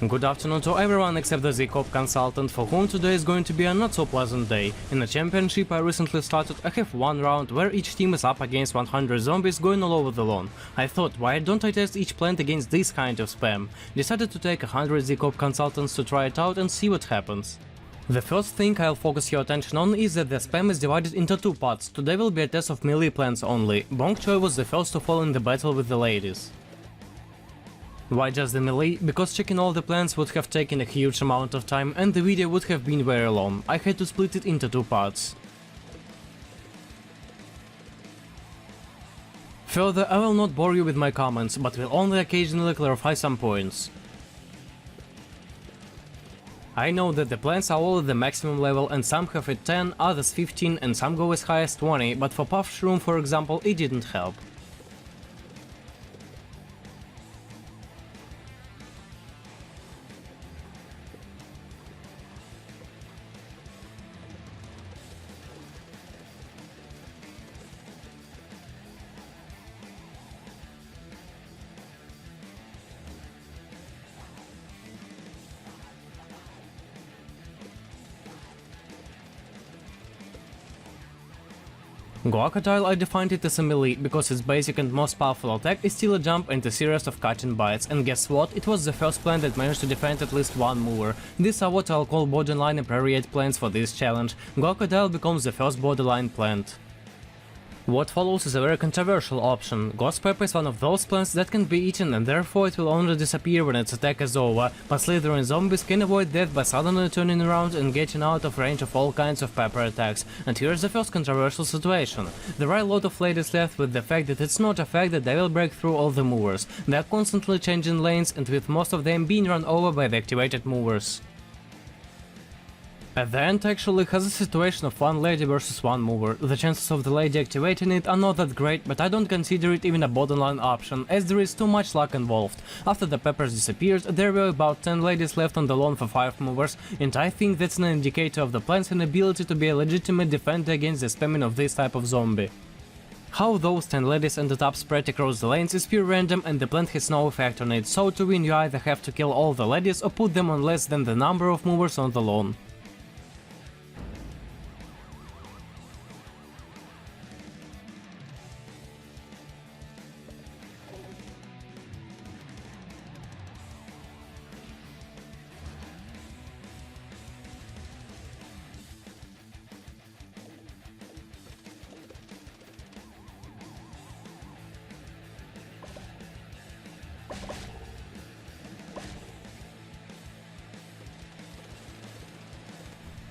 Good afternoon to everyone except the ZCorp Consultant, for whom today is going to be a not so pleasant day. In a championship I recently started, I have one round where each team is up against 100 zombies going all over the lawn. I thought, why don't I test each plant against this kind of spam? Decided to take 100 ZCorp Consultants to try it out and see what happens. The first thing I'll focus your attention on is that the spam is divided into two parts. Today will be a test of melee plants only. Bong Choy was the first to fall in the battle with the ladies. Why just the melee? Because checking all the plants would have taken a huge amount of time and the video would have been very long. I had to split it into two parts. Further, I will not bore you with my comments, but will only occasionally clarify some points. I know that the plants are all at the maximum level and some have it 10, others 15 and some go as high as 20, but for Puff Shroom for example it didn't help. Crocodile I defined it as a melee because its basic and most powerful attack is still a jump and a series of cutting bites, and guess what, it was the first plant that managed to defend at least one mower. These are what I'll call borderline appropriate plants for this challenge. Crocodile becomes the first borderline plant. What follows is a very controversial option. Ghost Pepper is one of those plants that can be eaten and therefore it will only disappear when its attack is over, but slithering zombies can avoid death by suddenly turning around and getting out of range of all kinds of pepper attacks. And here's the first controversial situation. There are a lot of ladies left with the fact that it's not a fact that they will break through all the movers. They are constantly changing lanes and with most of them being run over by the activated movers. At the end actually has a situation of one lady versus one mover. The chances of the lady activating it are not that great, but I don't consider it even a borderline option, as there is too much luck involved. After the peppers disappeared, there were about 10 ladies left on the lawn for 5 movers, and I think that's an indicator of the plant's inability to be a legitimate defender against the spamming of this type of zombie. How those 10 ladies ended up spread across the lanes is pure random and the plant has no effect on it, so to win you either have to kill all the ladies or put them on less than the number of movers on the lawn.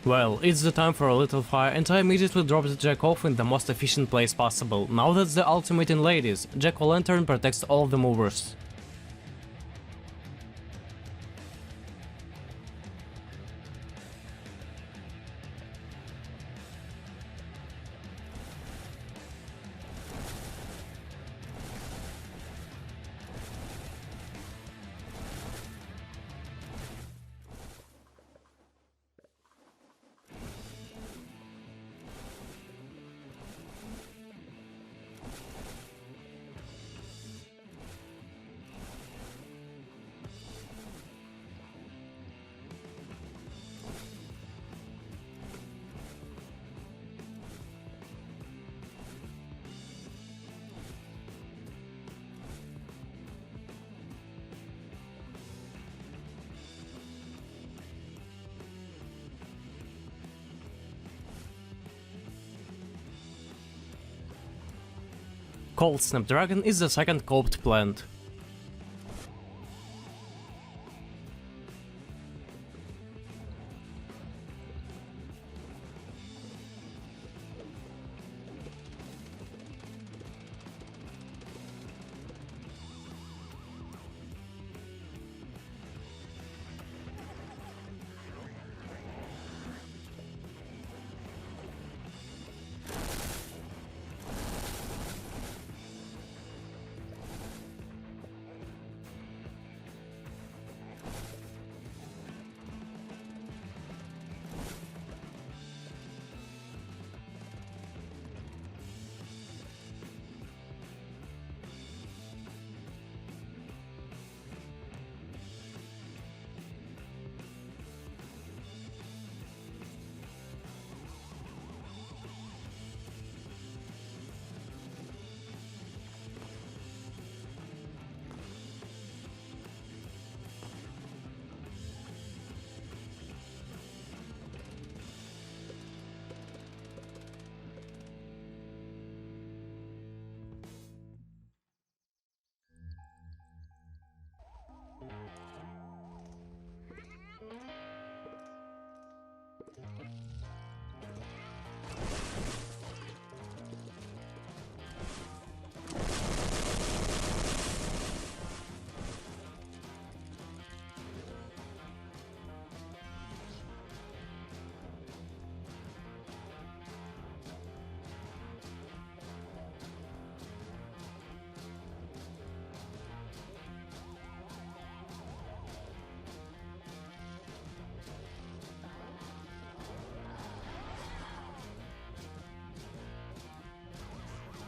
Well, it's the time for a little fire and I immediately dropped the Jack off in the most efficient place possible. Now that's the ultimate in ladies. Jack-o'-lantern protects all the movers. Cold Snapdragon is the second coped plant.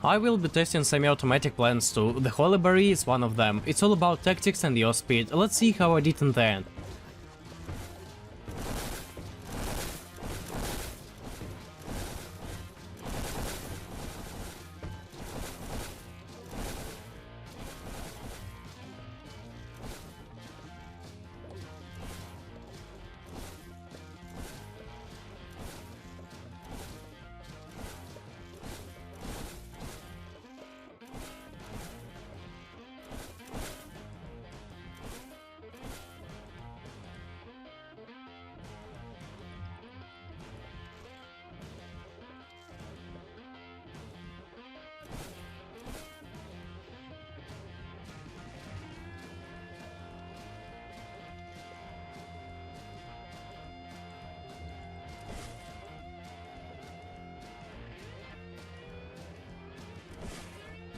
I will be testing semi-automatic plans too, the Holy Berry is one of them. It's all about tactics and your speed. Let's see how I did in the end.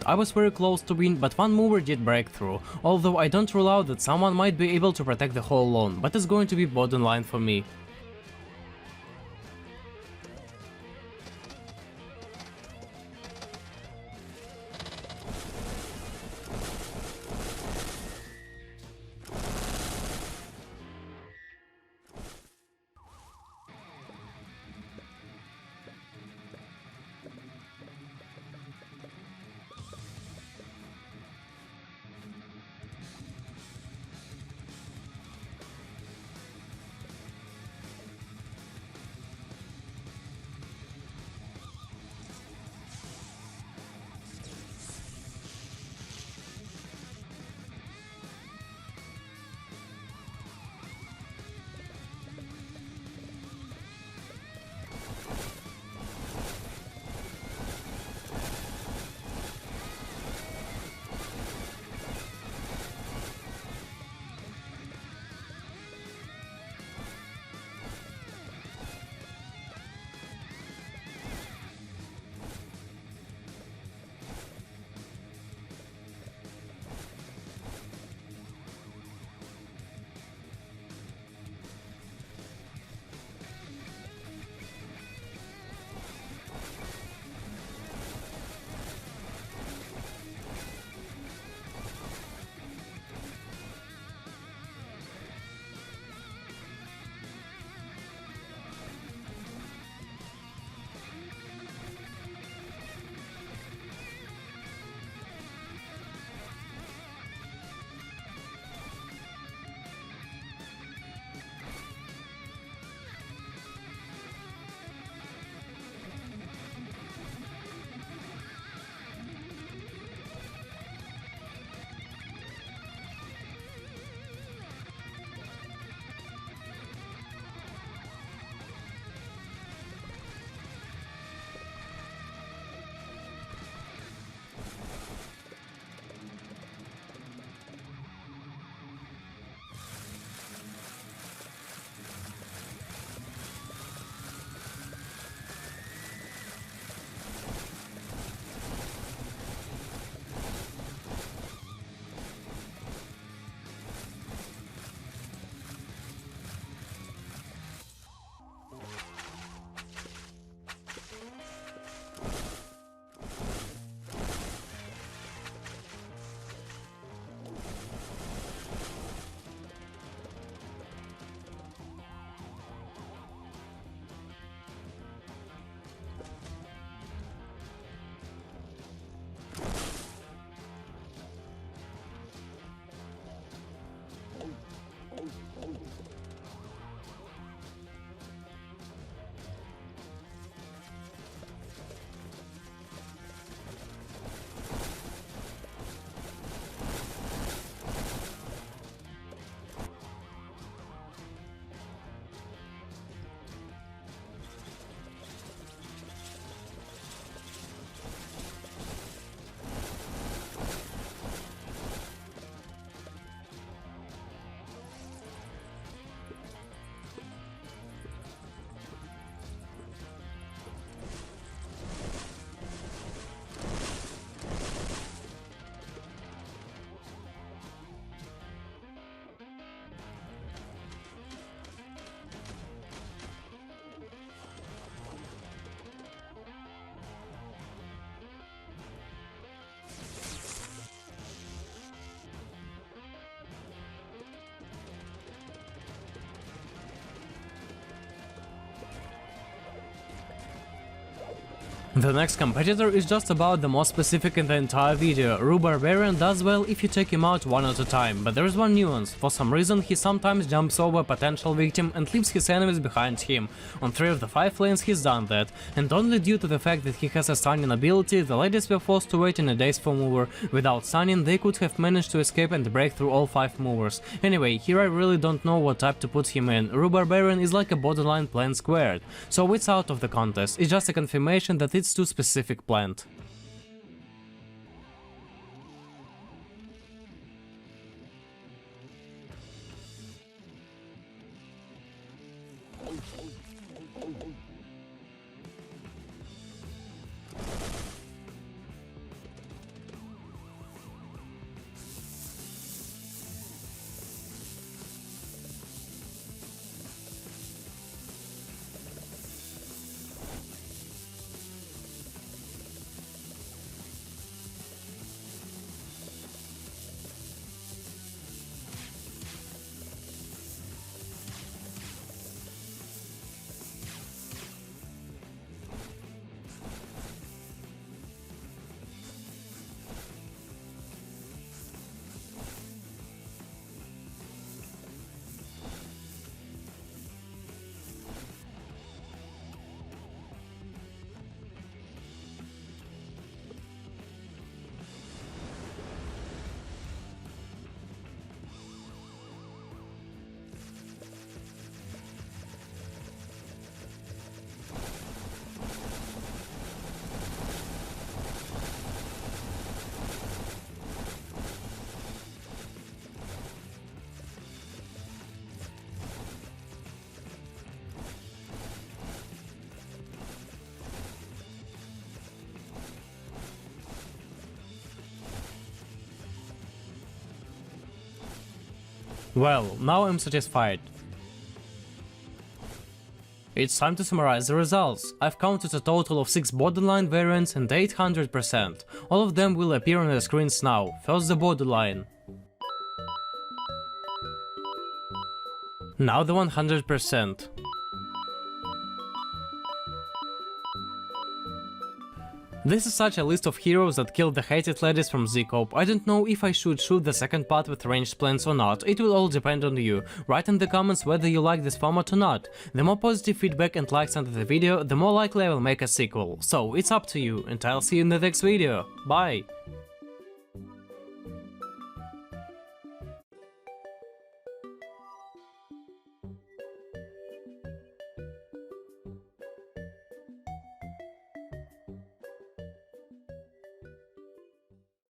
I was very close to win, but one mover did break through, although I don't rule out that someone might be able to protect the whole lawn, but it's going to be borderline for me. The next competitor is just about the most specific in the entire video. Barbarian does well if you take him out one at a time, but there is one nuance. For some reason he sometimes jumps over a potential victim and leaves his enemies behind him. On 3 of the 5 lanes he's done that, and only due to the fact that he has a stunning ability, the ladies were forced to wait in a daze for mower. Without stunning they could have managed to escape and break through all 5 movers. Anyway, here I really don't know what type to put him in. Barbarian is like a borderline plant squared, so it's out of the contest. It's just a confirmation that it's too specific plant. Well, now I'm satisfied. It's time to summarize the results. I've counted a total of 6 borderline variants and 800%. All of them will appear on the screens now. First the borderline. Now the 100%. This is such a list of heroes that killed the hated ladies from Z-corp. I don't know if I should shoot the second part with ranged plants or not. It will all depend on you. Write in the comments whether you like this format or not. The more positive feedback and likes under the video, the more likely I will make a sequel. So it's up to you, and I'll see you in the next video. Bye!